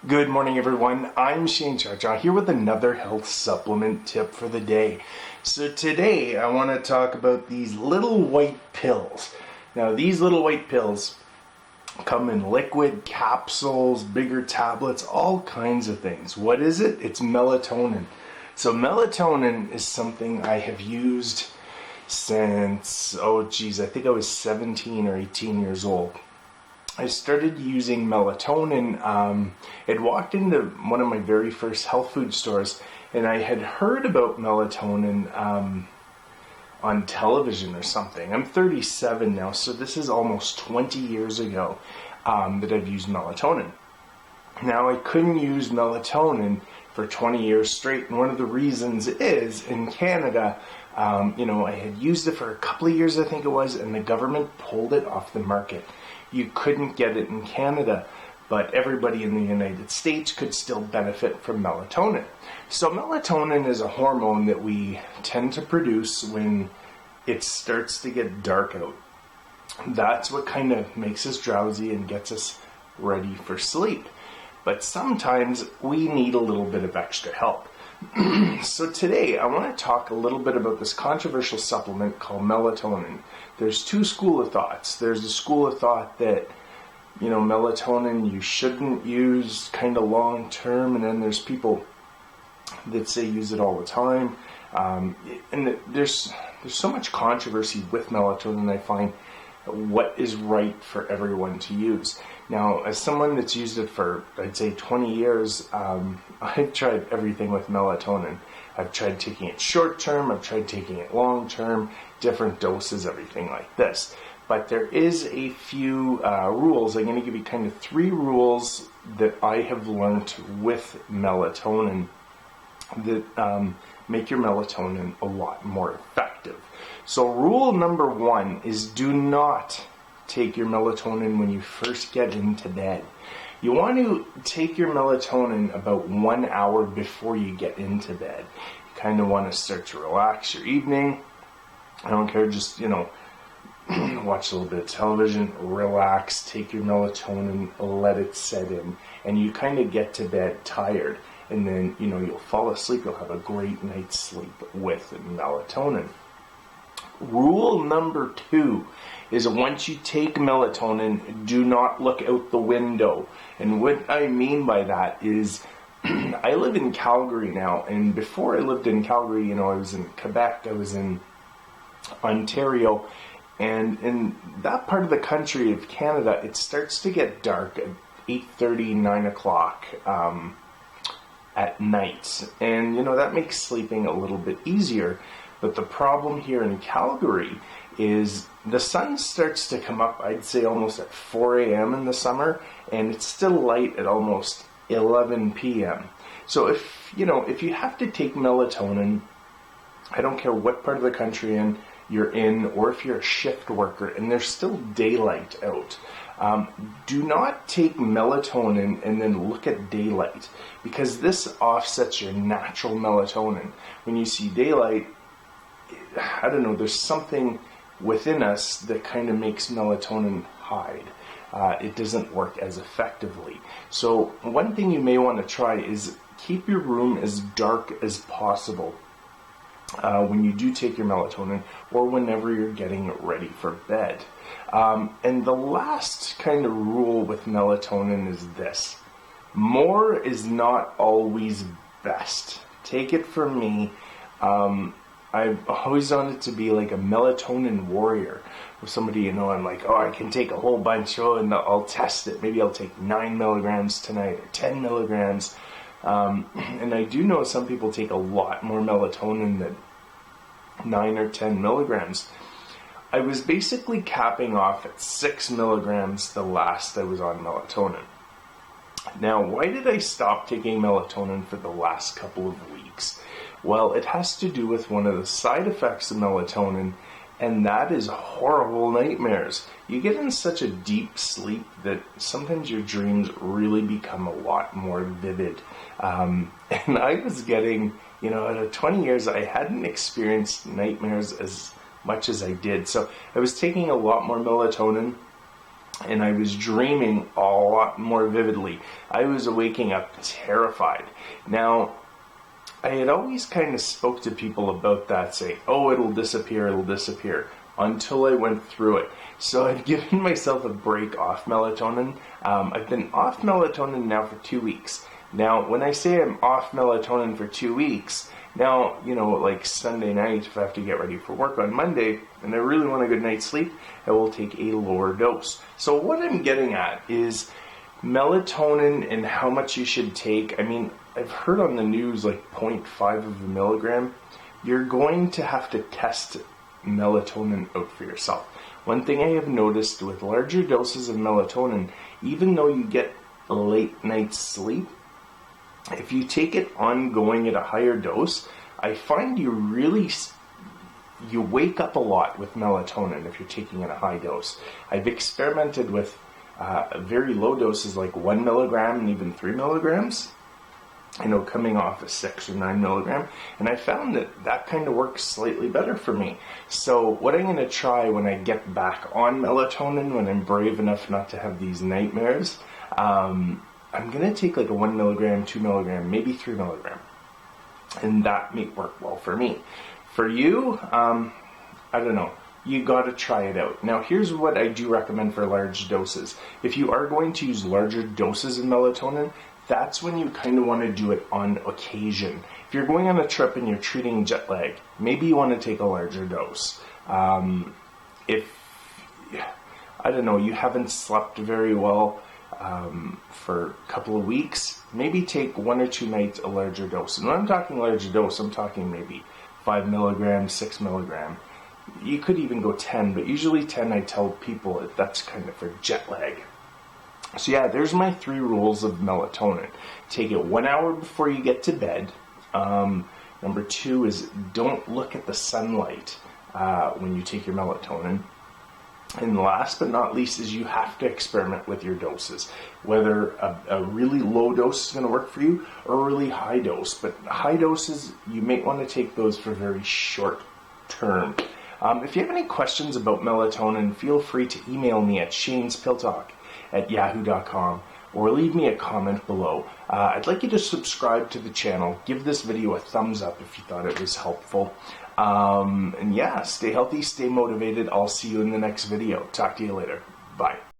Good morning, everyone. I'm Shane Charcha here with another health supplement tip for the day. So today I want to talk about these little white pills. Now, these little white pills come in liquid, capsules, bigger tablets, all kinds of things. What is it? It's melatonin. So melatonin is something I have used since, I think I was 17 or 18 years old. I started using melatonin. I'd walked into one of my very first health food stores, and I had heard about melatonin on television or something. I'm 37 now, so this is almost 20 years ago that I've used melatonin. Now, I couldn't use melatonin for 20 years straight, and one of the reasons is in Canada, I had used it for a couple of years, I think it was, and the government pulled it off the market. You couldn't get it in Canada, but everybody in the United States could still benefit from melatonin. So melatonin is a hormone that we tend to produce when it starts to get dark out. That's what kind of makes us drowsy and gets us ready for sleep. But sometimes we need a little bit of extra help. So today I want to talk a little bit about this controversial supplement called melatonin. There's two schools of thoughts. There's a school of thought that, melatonin you shouldn't use kind of long term, and then there's people that say use it all the time. And there's so much controversy with melatonin, I find, what is right for everyone to use. Now, as someone that's used it for, I'd say, 20 years, I've tried everything with melatonin. I've tried taking it short term, I've tried taking it long term, different doses, everything like this. But there is a few rules. I'm going to give you kind of 3 rules that I have learned with melatonin that make your melatonin a lot more effective. So rule number 1 is do not take your melatonin when you first get into bed. You want to take your melatonin about 1 hour before you get into bed. You kind of want to start to relax your evening. I don't care, just, watch a little bit of television, relax, take your melatonin, let it set in, and you kind of get to bed tired. And then, you'll fall asleep, you'll have a great night's sleep with melatonin. Rule number 2 is once you take melatonin, do not look out the window. And what I mean by that is, I live in Calgary now, and before I lived in Calgary, I was in Quebec, I was in Ontario, and in that part of the country of Canada, it starts to get dark at 8:30, 9 o'clock at night. And, that makes sleeping a little bit easier. But the problem here in Calgary is the sun starts to come up, I'd say almost at 4 a.m. in the summer, and it's still light at almost 11 p.m. So if you have to take melatonin, I don't care what part of the country you're in, or if you're a shift worker and there's still daylight out, do not take melatonin and then look at daylight, because this offsets your natural melatonin. When you see daylight, I don't know, there's something within us that kind of makes melatonin hide. It doesn't work as effectively. So one thing you may want to try is keep your room as dark as possible when you do take your melatonin, or whenever you're getting ready for bed. And the last kind of rule with melatonin is this: more is not always best. Take it from me. I've always wanted to be like a melatonin warrior, with somebody, I'm like, I can take a whole bunch, and I'll test it. Maybe I'll take 9 milligrams tonight, or 10 milligrams. And I do know some people take a lot more melatonin than 9 or 10 milligrams. I was basically capping off at 6 milligrams the last I was on melatonin. Now, why did I stop taking melatonin for the last couple of weeks? Well, it has to do with one of the side effects of melatonin, and that is horrible nightmares. You get in such a deep sleep that sometimes your dreams really become a lot more vivid. And I was getting, out of 20 years, I hadn't experienced nightmares as much as I did. So I was taking a lot more melatonin, and I was dreaming a lot more vividly. I was waking up terrified. Now, I had always kind of spoke to people about that, saying, oh, it'll disappear, until I went through it. So I've given myself a break off melatonin. I've been off melatonin now for 2 weeks. Now, when I say I'm off melatonin for 2 weeks, now, like Sunday night, if I have to get ready for work on Monday, and I really want a good night's sleep, I will take a lower dose. So what I'm getting at is melatonin and how much you should take. I mean, I've heard on the news like 0.5 of a milligram. You're going to have to test melatonin out for yourself. One thing I have noticed with larger doses of melatonin, even though you get a late night's sleep, if you take it ongoing at a higher dose, I find you wake up a lot with melatonin if you're taking it at a high dose. I've experimented with very low doses like 1 milligram and even 3 milligrams, coming off a 6 or 9 milligram, and I found that kind of works slightly better for me. So what I'm going to try when I get back on melatonin, when I'm brave enough not to have these nightmares, I'm going to take like a 1 milligram, 2 milligram, maybe 3 milligram. And that may work well for me. For you, I don't know. You got to try it out. Now, here's what I do recommend for large doses. If you are going to use larger doses of melatonin, that's when you kind of want to do it on occasion. If you're going on a trip and you're treating jet lag, maybe you want to take a larger dose. If, I don't know, you haven't slept very well for a couple of weeks, maybe take 1 or 2 nights a larger dose. And when I'm talking larger dose, I'm talking maybe 5 milligrams, 6 milligram. You could even go 10, but usually 10 I tell people that's kind of for jet lag. So yeah, there's my 3 rules of melatonin. Take it 1 hour before you get to bed. Number 2 is don't look at the sunlight when you take your melatonin. And last but not least is you have to experiment with your doses. Whether a really low dose is going to work for you or a really high dose. But high doses, you may want to take those for very short term. If you have any questions about melatonin, feel free to email me at shanespilltalk@yahoo.com or leave me a comment below. I'd like you to subscribe to the channel. Give this video a thumbs up if you thought it was helpful. And yeah, stay healthy, stay motivated. I'll see you in the next video. Talk to you later. Bye.